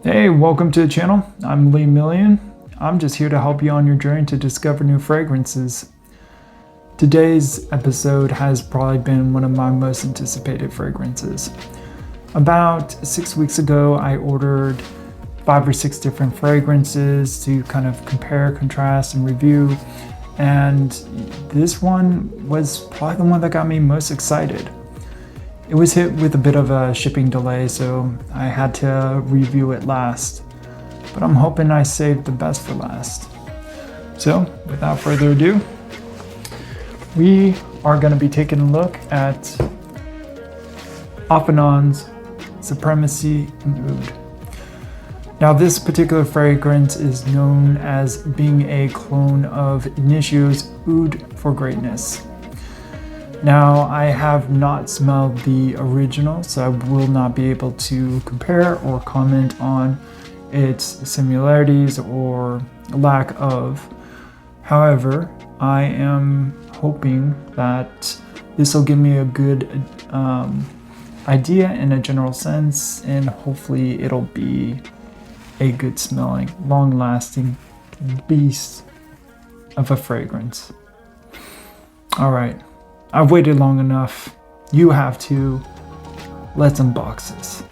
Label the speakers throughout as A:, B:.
A: Hey, welcome to the channel. I'm Lee Million. I'm just here to help you on your journey to discover new fragrances. Today's episode has probably been one of my most anticipated fragrances. About 6 weeks ago, I ordered 5 or 6 different fragrances to kind of compare, contrast, and review. And this one was probably the one that got me most excited. It was hit with a bit of a shipping delay, so I had to review it last. But I'm hoping I saved the best for last. So, without further ado, we are going to be taking a look at Off and On's Supremacy and Oud. Now, this particular fragrance is known as being a clone of Initio's Oud for Greatness. Now, I have not smelled the original, so I will not be able to compare or comment on its similarities or lack of. However, I am hoping that this will give me a good idea in a general sense, and hopefully it'll be a good smelling, long-lasting beast of a fragrance. All right, I've waited long enough. You have to. Let's unbox this.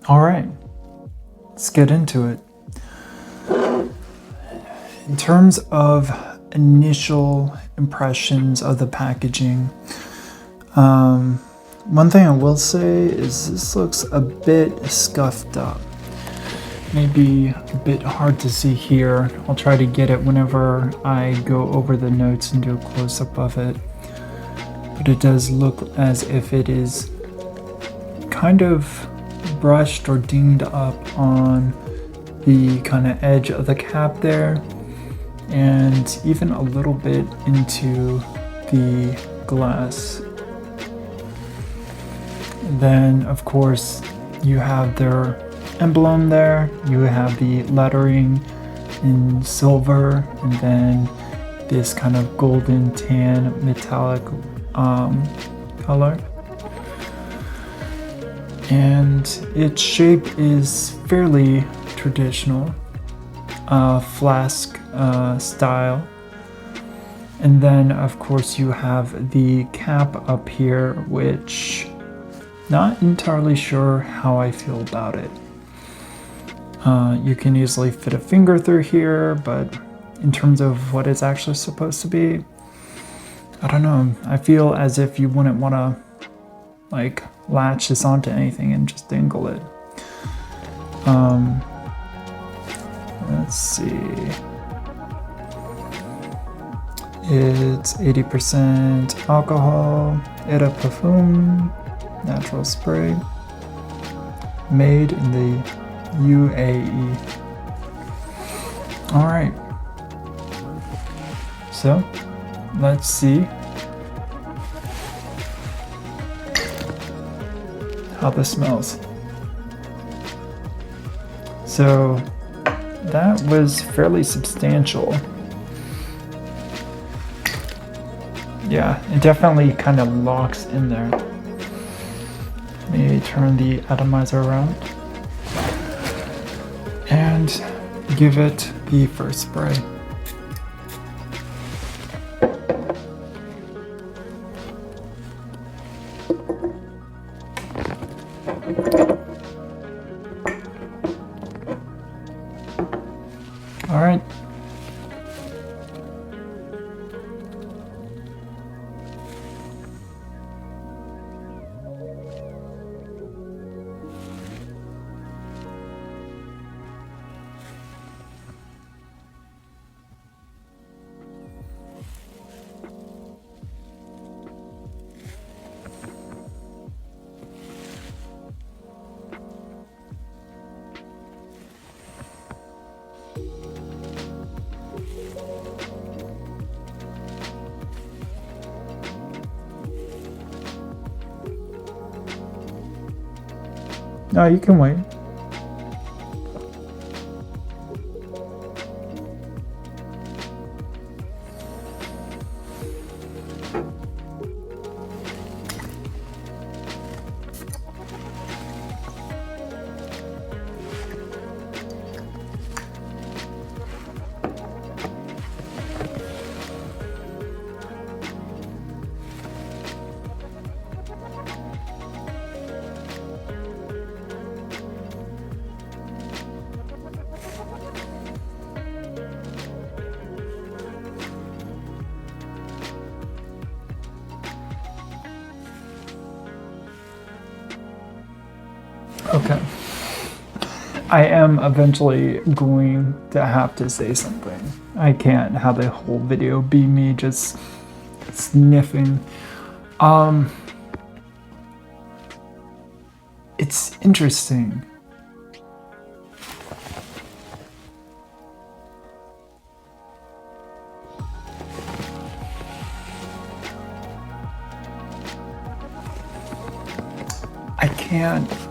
A: All right, let's get into it. In terms of initial impressions of the packaging, one thing I will say is this looks a bit scuffed up. Maybe a bit hard to see here. I'll try to get it whenever I go over the notes and do a close-up of it. but it does look as if it is kind of brushed or dinged up on the kind of edge of the cap there, and even a little bit into the glass. Then of course you have their emblem there, you have the lettering in silver, and then this kind of golden tan metallic color. And its shape is fairly traditional, flask style. And then of course you have the cap up here, which not entirely sure how I feel about it. You can easily fit a finger through here, but in terms of what it's actually supposed to be, I don't know. I feel as if you wouldn't want to like latch this onto anything and just dangle it. Let's see. It's 80% alcohol, Era Perfume, natural spray, made in the UAE. All right. So, let's see how this smells. So, that was fairly substantial. Yeah, it definitely kind of locks in there. Let me turn the atomizer around and give it the first spray. All right. No, you can wait. Okay. I am eventually going to have to say something. I can't have the whole video be me just sniffing. It's interesting.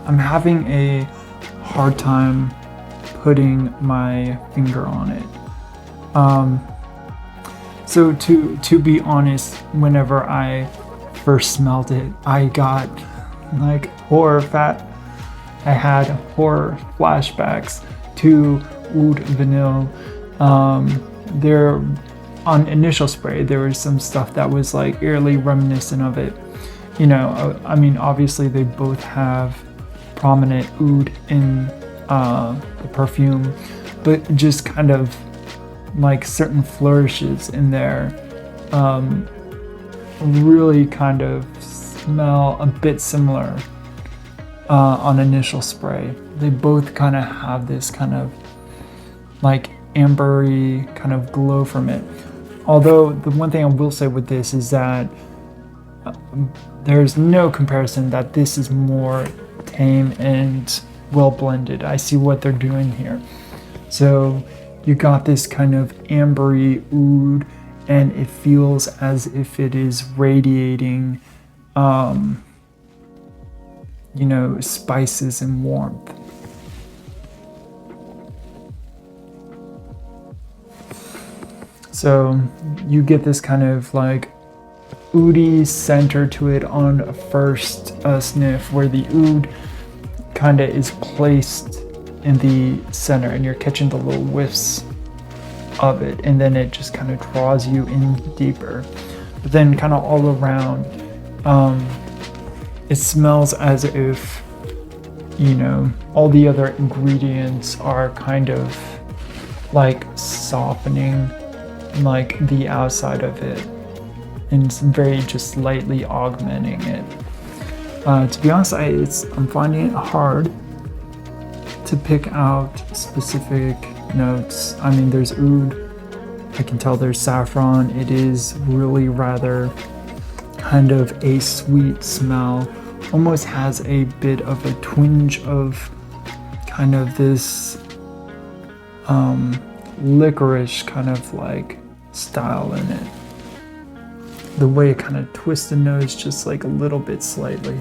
A: I'm having a hard time putting my finger on it. So to be honest, whenever I first smelled it, I got like I had horror flashbacks to Oud Vanille. There on initial spray, there was some stuff that was like eerily reminiscent of it. You know, I mean, obviously they both have prominent oud in the perfume, but just kind of like certain flourishes in there really kind of smell a bit similar on initial spray. They both kind of have this kind of like ambery kind of glow from it. Although the one thing I will say with this is that there's no comparison that this is more tame and well blended. I see what they're doing here. So you got this kind of ambery oud, and it feels as if it is radiating, spices and warmth. So you get this kind of like oudy center to it on a first sniff, where the oud kind of is placed in the center and you're catching the little whiffs of it, and then it just kind of draws you in deeper. But then kind of all around, it smells as if, all the other ingredients are kind of like softening like the outside of it, and it's very just lightly augmenting it. To be honest, I'm finding it hard to pick out specific notes. I mean, there's oud, I can tell there's saffron. It is really rather kind of a sweet smell, almost has a bit of a twinge of kind of this licorice kind of like style in it. The way it kind of twists the nose just like a little bit slightly.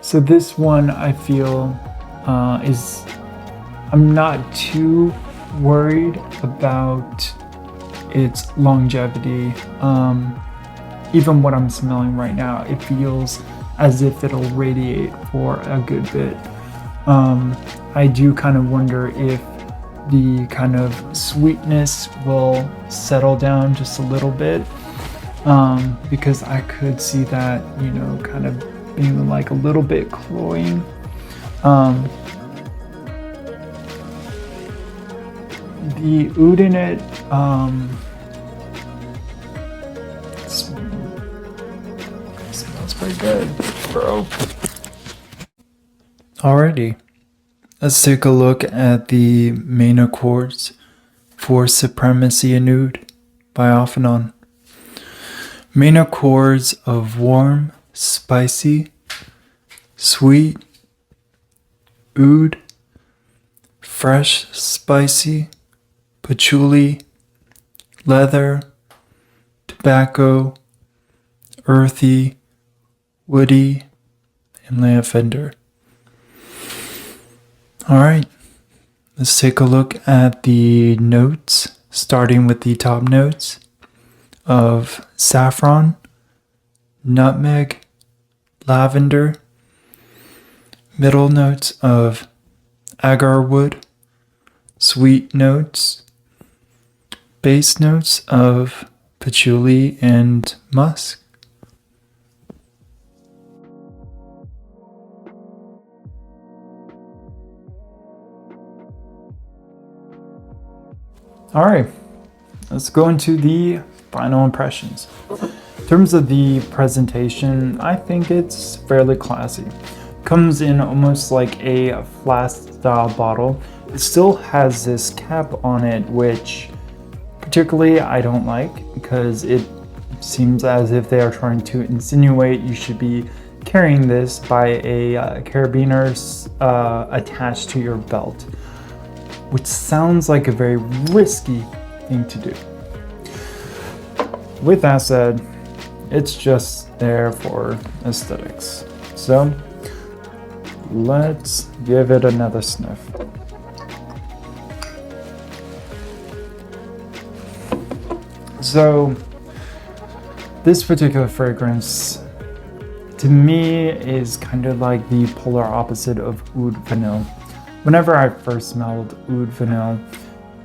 A: So this one I feel I'm not too worried about its longevity. Even what I'm smelling right now, it feels as if it'll radiate for a good bit. I do kind of wonder if the kind of sweetness will settle down just a little bit, because I could see that, kind of being like a little bit cloying. The oud in it, smells pretty good, bro. Alrighty, let's take a look at the main accords for Supremacy and Oud by Off and On. Main accords of warm, spicy, sweet, oud, fresh, spicy, patchouli, leather, tobacco, earthy, woody, and lavender. Alright, let's take a look at the notes, starting with the top notes of saffron, nutmeg, lavender, middle notes of agar wood, sweet notes, base notes of patchouli and musk. All right, let's go into the final impressions. In terms of the presentation, I think it's fairly classy. Comes in almost like a flask style bottle. It still has this cap on it, which particularly I don't like, because it seems as if they are trying to insinuate you should be carrying this by a carabiner attached to your belt, which sounds like a very risky thing to do. With that said, it's just there for aesthetics. So let's give it another sniff. So this particular fragrance to me is kind of like the polar opposite of Oud Vanille. Whenever I first smelled Oud Vanille,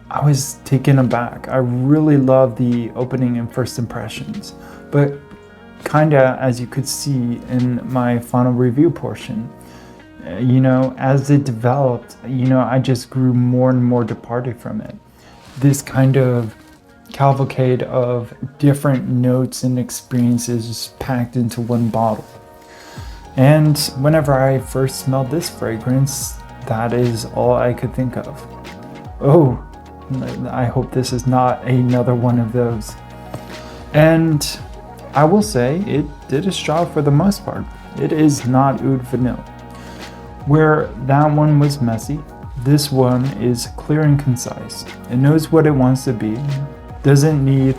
A: I was taken aback. I really loved the opening and first impressions, but kinda, as you could see in my final review portion, as it developed, I just grew more and more departed from it. This kind of cavalcade of different notes and experiences just packed into one bottle. And whenever I first smelled this fragrance, that is all I could think of. Oh, I hope this is not another one of those. And I will say it did its job for the most part. It is not oud vanille. Where that one was messy, this one is clear and concise. It knows what it wants to be, doesn't need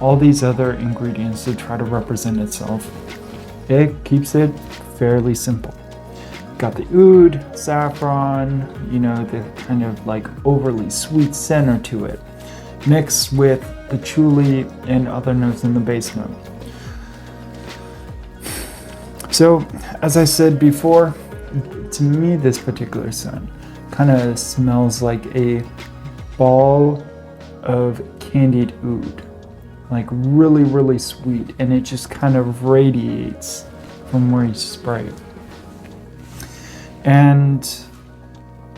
A: all these other ingredients to try to represent itself. It keeps it fairly simple. Got the oud, saffron, the kind of like overly sweet center to it, mixed with patchouli and other notes in the base note. So, as I said before, to me this particular scent kind of smells like a ball of candied oud, like really, really sweet, and it just kind of radiates from where you spray it. And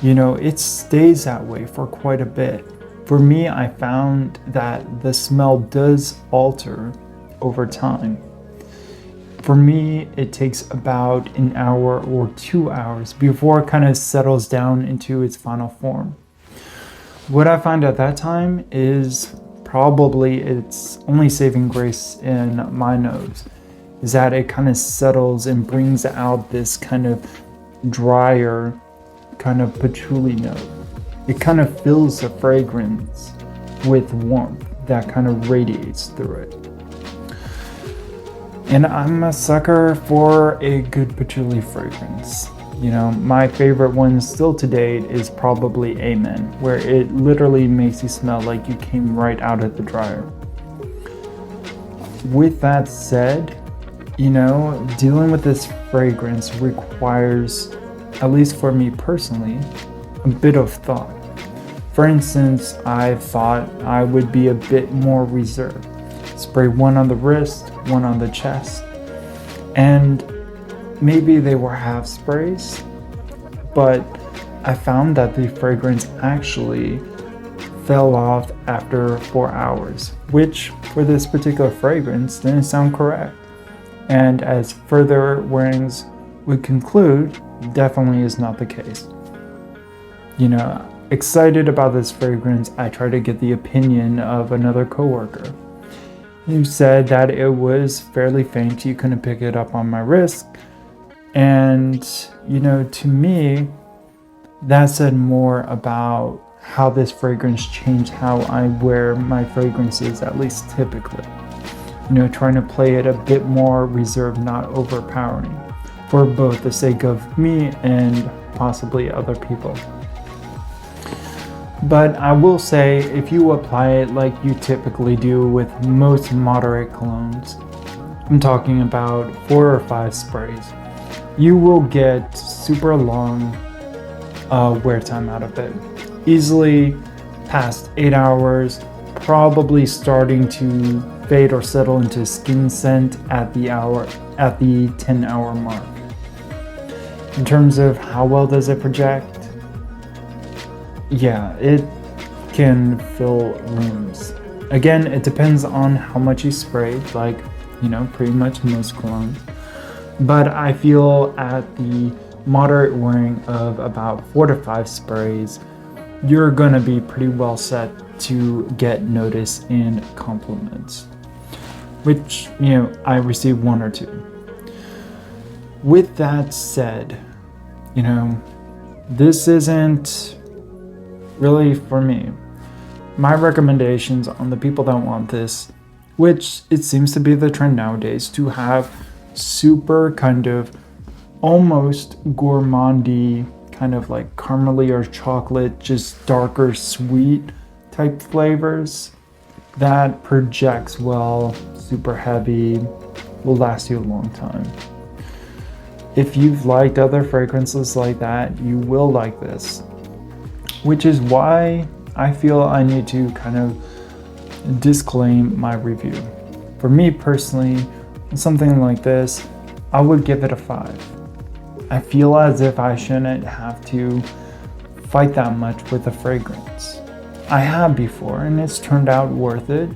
A: it stays that way for quite a bit. For me, I found that the smell does alter over time. For me, it takes about an hour or 2 hours before it kind of settles down into its final form. What I find at that time is probably its only saving grace in my nose, is that it kind of settles and brings out this kind of drier kind of patchouli note. It kind of fills the fragrance with warmth that kind of radiates through it. And I'm a sucker for a good patchouli fragrance. My favorite one still to date is probably Amen, where it literally makes you smell like you came right out of the dryer. With that said, dealing with this fragrance requires, at least for me personally, a bit of thought. For instance, I thought I would be a bit more reserved. Spray one on the wrist, one on the chest, and maybe they were half sprays, but I found that the fragrance actually fell off after 4 hours, which for this particular fragrance didn't sound correct. And as further wearings would conclude, definitely is not the case. Excited about this fragrance, I tried to get the opinion of another coworker who said that it was fairly faint, you couldn't pick it up on my wrist. And, to me, that said more about how this fragrance changed how I wear my fragrances, at least typically. Trying to play it a bit more reserved, not overpowering, for both the sake of me and possibly other people. But I will say, if you apply it like you typically do with most moderate colognes, I'm talking about 4 or 5 sprays, you will get super long wear time out of it. Easily past 8 hours, probably starting to fade or settle into skin scent at the 10-hour mark. In terms of how well does it project? Yeah, it can fill rooms. Again, it depends on how much you spray, like, pretty much most colognes. But I feel at the moderate wearing of about 4 to 5 sprays, you're gonna be pretty well set to get notice and compliments, which, I received 1 or 2. With that said, this isn't really for me. My recommendations on the people that want this, which it seems to be the trend nowadays, to have super kind of almost gourmandy, kind of like caramely or chocolate, just darker sweet type flavors that projects well, super heavy, will last you a long time. If you've liked other fragrances like that, you will like this, which is why I feel I need to kind of disclaim my review. For me personally, something like this, I would give it a 5. I feel as if I shouldn't have to fight that much with a fragrance. I have before, and it's turned out worth it,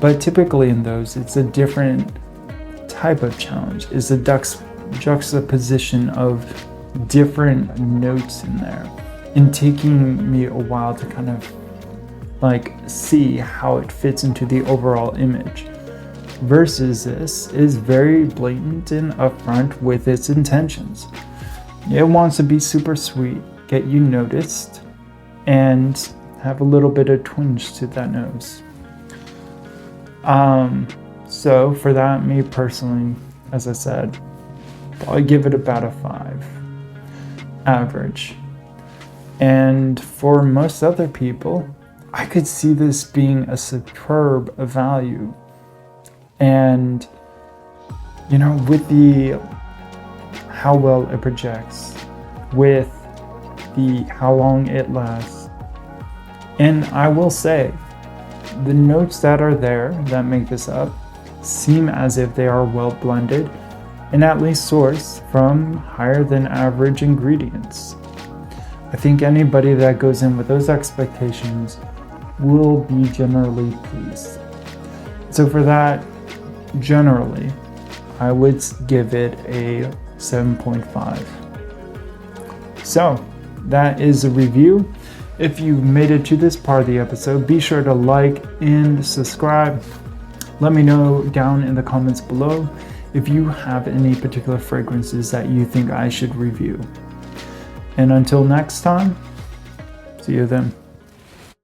A: but typically in those, it's a different type of challenge. It's a juxtaposition of different notes in there, and taking me a while to kind of like see how it fits into the overall image. Versus this is very blatant and upfront with its intentions. It wants to be super sweet, get you noticed, and have a little bit of twinge to that nose. So for that, me personally, as I said, probably give it about a 5, average. And for most other people, I could see this being a superb value. And, you know, with the how well it projects, with the how long it lasts. And I will say, the notes that are there that make this up seem as if they are well blended and at least sourced from higher than average ingredients. I think anybody that goes in with those expectations will be generally pleased. So for that, generally, I would give it a 7.5. So that is a review. If you made it to this part of the episode, be sure to like and subscribe. Let me know down in the comments below if you have any particular fragrances that you think I should review. And until next time, see you then.